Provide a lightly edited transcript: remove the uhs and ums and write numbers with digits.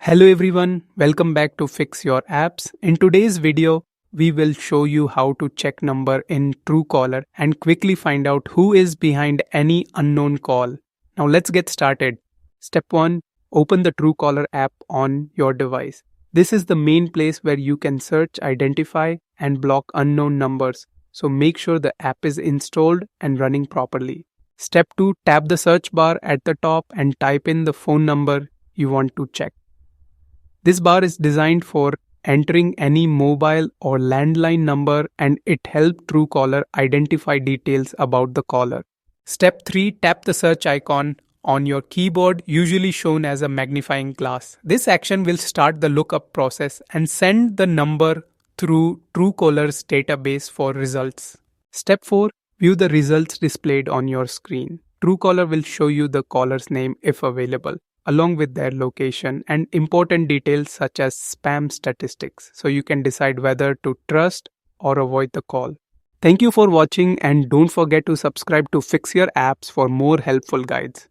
Hello everyone, welcome back to Fix Your Apps. In today's video, we will show you how to check number in Truecaller and quickly find out who is behind any unknown call. Now let's get started. Step 1. Open the Truecaller app on your device. This is the main place where you can search, identify, and block unknown numbers. So make sure the app is installed and running properly. Step 2. Tap the search bar at the top and type in the phone number you want to check. This bar is designed for entering any mobile or landline number, and it helps Truecaller identify details about the caller. Step 3. Tap the search icon on your keyboard, usually shown as a magnifying glass. This action will start the lookup process and send the number through Truecaller's database for results. Step 4. View the results displayed on your screen. Truecaller will show you the caller's name if available, along with their location and important details such as spam statistics, so you can decide whether to trust or avoid the call. Thank you for watching, and don't forget to subscribe to Fix Your Apps for more helpful guides.